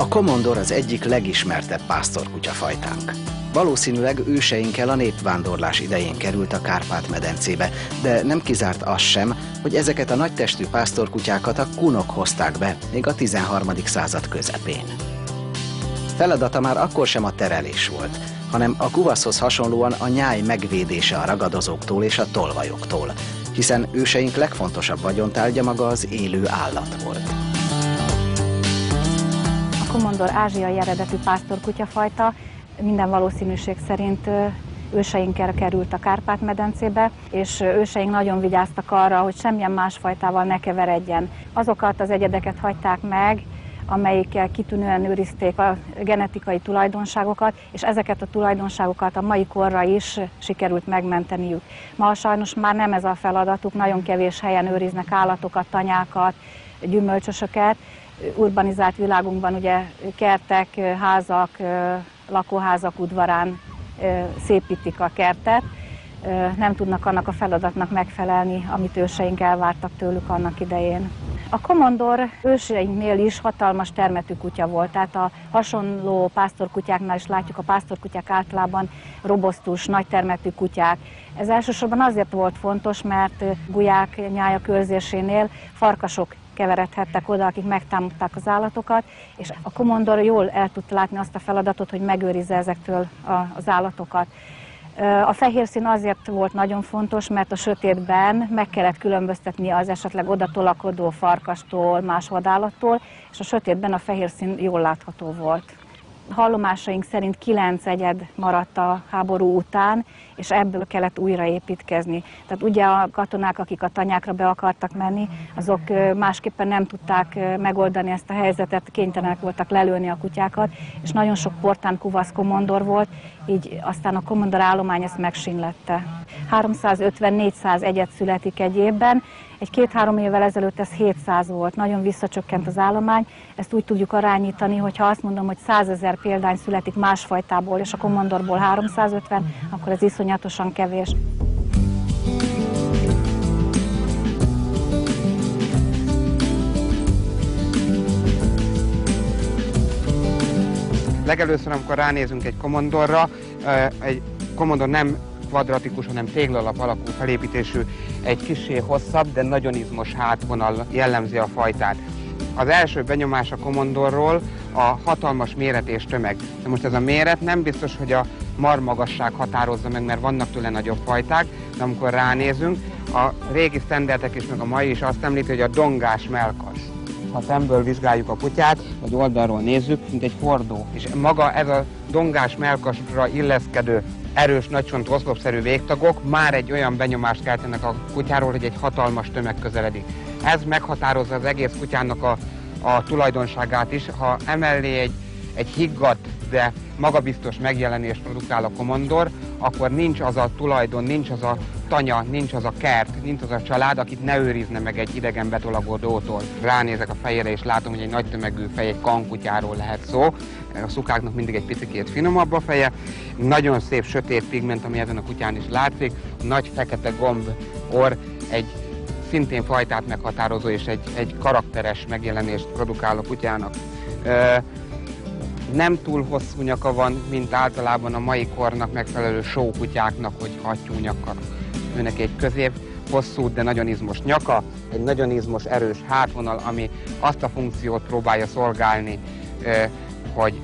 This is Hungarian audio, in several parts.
A komondor az egyik legismertebb pásztorkutyafajtánk. Valószínűleg őseinkkel a népvándorlás idején került a Kárpát-medencébe, de nem kizárt az sem, hogy ezeket a nagytestű pásztorkutyákat a kunok hozták be még a 13. század közepén. Feladata már akkor sem a terelés volt, hanem a kuvaszhoz hasonlóan a nyáj megvédése a ragadozóktól és a tolvajoktól, hiszen őseink legfontosabb vagyontárgya maga az élő állat volt. A komondor ázsiai eredetű pásztorkutyafajta minden valószínűség szerint őseinkkel került a Kárpát-medencébe, és őseink nagyon vigyáztak arra, hogy semmilyen más fajtával ne keveredjen. Azokat az egyedeket hagyták meg, amelyikkel kitűnően őrizték a genetikai tulajdonságokat, és ezeket a tulajdonságokat a mai korra is sikerült megmenteniük. Ma sajnos már nem ez a feladatuk, nagyon kevés helyen őriznek állatokat, tanyákat, gyümölcsösöket. Urbanizált világunkban ugye kertek, házak, lakóházak udvarán szépítik a kertet, nem tudnak annak a feladatnak megfelelni, amit őseink elvártak tőlük annak idején. A komondor őseinknél is hatalmas termetű kutya volt, tehát a hasonló pásztorkutyáknál is látjuk, a pásztorkutyák általában robosztus, nagy termetű kutyák. Ez elsősorban azért volt fontos, mert gulyák nyája körzésénél farkasok keveredhettek oda, akik megtámadták az állatokat, és a komondor jól el tudta látni azt a feladatot, hogy megőrizze ezektől az állatokat. A fehér szín azért volt nagyon fontos, mert a sötétben meg kellett különböztetni az esetleg oda tolakodó farkastól, más vadállattól, és a sötétben a fehér szín jól látható volt. Hallomásaink szerint 9 egyed maradt a háború után, és ebből kellett újraépítkezni. Tehát ugye a katonák, akik a tanyákra be akartak menni, azok másképpen nem tudták megoldani ezt a helyzetet, kénytelenek voltak lelőni a kutyákat, és nagyon sok portán kuvasz komondor volt, így aztán a komondor állomány ezt megsínlette. 350-400 egyed születik egy évben, egy 2-3 évvel ezelőtt ez 700 volt, nagyon visszacsökkent az állomány. Ezt úgy tudjuk arányítani, hogy ha azt mondom, hogy 100 000 példány születik más fajtából, és a komondorból 350, akkor ez iszonyatosan kevés. Legelőször, amikor ránézünk egy komondorra, egy komondor nem kvadratikus, hanem téglalap alakú felépítésű, egy kissé hosszabb, de nagyon izmos hátvonal jellemzi a fajtát. Az első benyomás a komondorról a hatalmas méret és tömeg. De most ez a méret nem biztos, hogy a marmagasság határozza meg, mert vannak tőle nagyobb fajták, de amikor ránézünk, a régi sztenderdek is, meg a mai is azt említi, hogy a dongás mellkas. Ha szemből vizsgáljuk a kutyát, vagy oldalról nézzük, mint egy hordó. És maga ez a dongás mellkasra illeszkedő erős, nagycsont oszlopszerű végtagok már egy olyan benyomást keltenek a kutyáról, hogy egy hatalmas tömeg közeledik. Ez meghatározza az egész kutyának a tulajdonságát is. Ha emellé egy higgadt, de magabiztos megjelenést produkál a komondor, akkor nincs az a tulajdon, nincs az a tanya, nincs az a kert, nincs az a család, akit ne őrizne meg egy idegen betolagodótól. Ránézek a fejére és látom, hogy egy nagy tömegű fej, egy kankutyáról lehet szó. A szukáknak mindig egy picikét finomabb a feje. Nagyon szép sötét pigment, ami ezen a kutyán is látszik. Nagy fekete gomb orr, egy szintén fajtát meghatározó és egy karakteres megjelenést produkál a kutyának. Nem túl hosszú nyaka van, mint általában a mai kornak megfelelő sókutyáknak, hogy hattyú nyaka. Őnek egy közép hosszú, de nagyon izmos nyaka, egy nagyon izmos, erős hátvonal, ami azt a funkciót próbálja szolgálni, hogy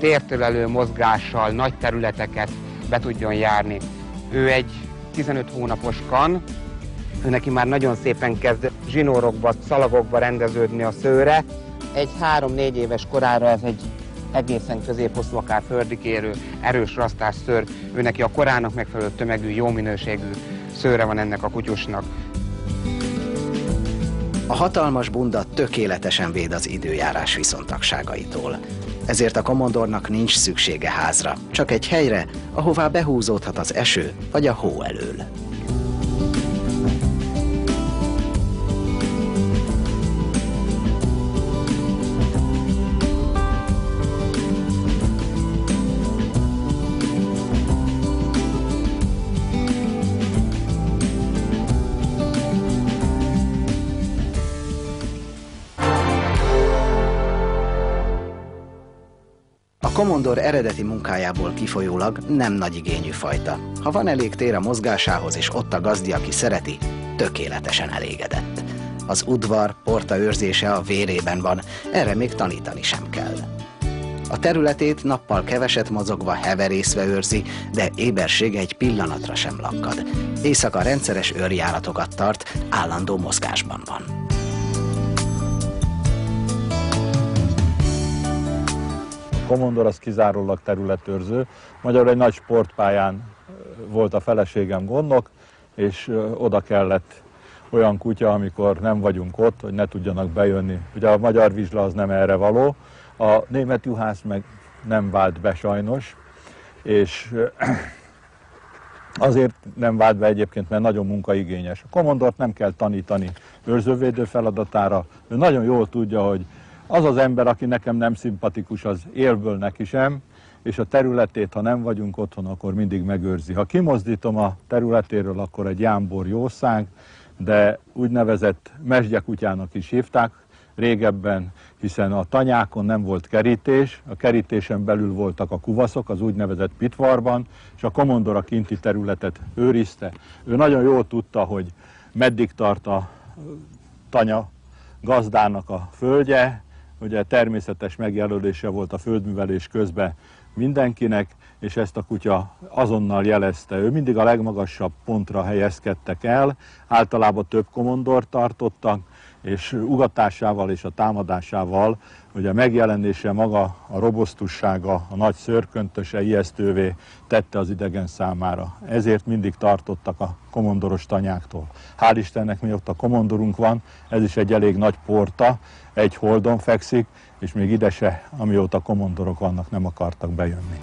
tértölelő mozgással nagy területeket be tudjon járni. Ő egy 15 hónapos kan, ő neki már nagyon szépen kezd zsinórokba, szalagokba rendeződni a szőre. Egy 3-4 éves korára ez egy egészen középhosszú, akár földig érő, erős rasztás szőr. Ő neki a korának megfelelő tömegű, jó minőségű szőre van ennek a kutyusnak. A hatalmas bunda tökéletesen véd az időjárás viszontagságaitól. Ezért a komondornak nincs szüksége házra, csak egy helyre, ahová behúzódhat az eső vagy a hó elől. komondor eredeti munkájából kifolyólag nem nagy igényű fajta. Ha van elég tér a mozgásához és ott a gazdi, aki szereti, tökéletesen elégedett. Az udvar, porta őrzése a vérében van, erre még tanítani sem kell. A területét nappal keveset mozogva, heverészve őrzi, de ébersége egy pillanatra sem lakkad. Éjszaka rendszeres őrjáratokat tart, állandó mozgásban van. A komondor az kizárólag területőrző. Magyarul egy nagy sportpályán volt a feleségem gondnok, és oda kellett olyan kutya, amikor nem vagyunk ott, hogy ne tudjanak bejönni. Ugye a magyar vizsla az nem erre való, a német juhász meg nem vált be sajnos, és azért nem vált be egyébként, mert nagyon munkaigényes. A komondort nem kell tanítani őrzővédő feladatára, ő nagyon jól tudja, hogy az az ember, aki nekem nem szimpatikus, az élből neki sem, és a területét, ha nem vagyunk otthon, akkor mindig megőrzi. Ha kimozdítom a területéről, akkor egy jámbor jószág, de úgynevezett mesgyekutyának is hívták régebben, hiszen a tanyákon nem volt kerítés, a kerítésen belül voltak a kuvaszok, az úgynevezett pitvarban, és a komondor a kinti területet őrizte. Ő nagyon jól tudta, hogy meddig tart a tanya gazdának a földje, ugye természetes megjelölése volt a földművelés közben mindenkinek, és ezt a kutya azonnal jelezte. Ő mindig a legmagasabb pontra helyezkedtek el, általában több komondort tartottak, és ugatásával és a támadásával, ugye a megjelenése maga, a robosztussága, a nagy szőrköntöse ijesztővé tette az idegen számára. Ezért mindig tartottak a komondoros tanyáktól. Hál' Istennek, mióta komondorunk van, ez is egy elég nagy porta, egy holdon fekszik, és még ide se, amióta komondorok vannak, nem akartak bejönni.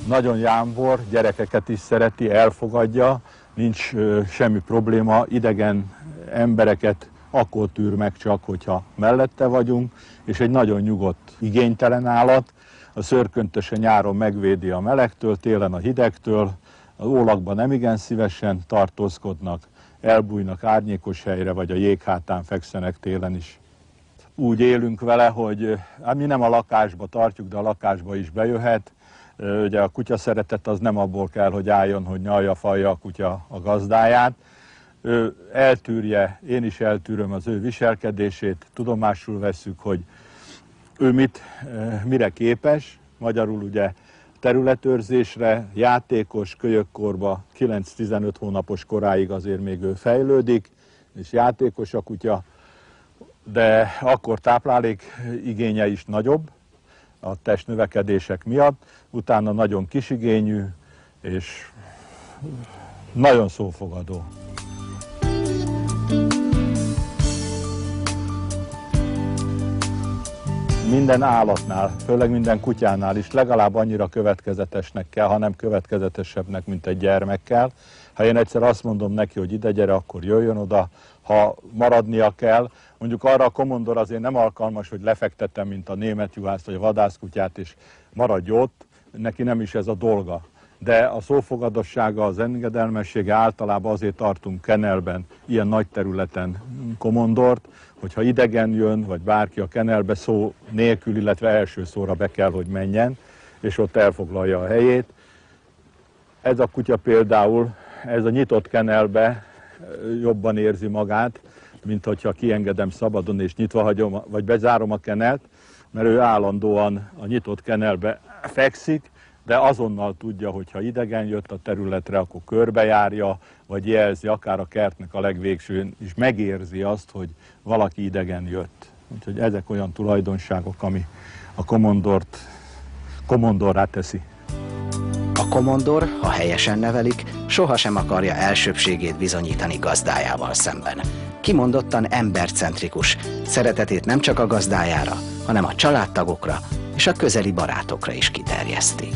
Nagyon jámbor, gyerekeket is szereti, elfogadja, nincs semmi probléma, idegen embereket akkor tűr meg csak, hogyha mellette vagyunk, és egy nagyon nyugodt, igénytelen állat. A szőrköntöse nyáron megvédi a melegtől, télen a hidegtől, az ólakban nem igen szívesen tartózkodnak, elbújnak árnyékos helyre, vagy a jéghátán fekszenek télen is. Úgy élünk vele, hogy mi nem a lakásba tartjuk, de a lakásba is bejöhet. Ugye a kutya szeretet az nem abból kell, hogy álljon, hogy nyalja, falja a kutya a gazdáját. Ő eltűrje, én is eltűröm az ő viselkedését, tudomásul vesszük, hogy ő mire képes, magyarul ugye területőrzésre, játékos, kölyökkorba, 9-15 hónapos koráig azért még ő fejlődik, és játékos a kutya, de akkor táplálék igénye is nagyobb a testnövekedések miatt, utána nagyon kisigényű és nagyon szófogadó. Minden állatnál, főleg minden kutyánál is legalább annyira következetesnek kell, ha nem következetesebbnek, mint egy gyermekkel. Ha én egyszer azt mondom neki, hogy ide gyere, akkor jöjjön oda, ha maradnia kell. Mondjuk arra a komondor azért nem alkalmas, hogy lefektetem, mint a német juhászt vagy a vadászkutyát, és maradj ott, neki nem is ez a dolga. De a szófogadossága, az engedelmessége, általában azért tartunk kennelben, ilyen nagy területen komondort, hogyha idegen jön, vagy bárki a kennelbe szó nélkül, illetve első szóra be kell, hogy menjen, és ott elfoglalja a helyét. Ez a kutya például, ez a nyitott kennelbe jobban érzi magát, mint hogyha kiengedem szabadon és nyitva hagyom, vagy bezárom a kennelt, mert ő állandóan a nyitott kennelbe fekszik, de azonnal tudja, hogy ha idegen jött a területre, akkor körbejárja, vagy jelzi, akár a kertnek a legvégsőn is megérzi azt, hogy valaki idegen jött. Úgyhogy ezek olyan tulajdonságok, ami a komondort komondorrá teszi. A komondor, ha helyesen nevelik, sohasem akarja elsőbbségét bizonyítani gazdájával szemben. Kimondottan embercentrikus, szeretetét nem csak a gazdájára, hanem a családtagokra és a közeli barátokra is kiterjeszti.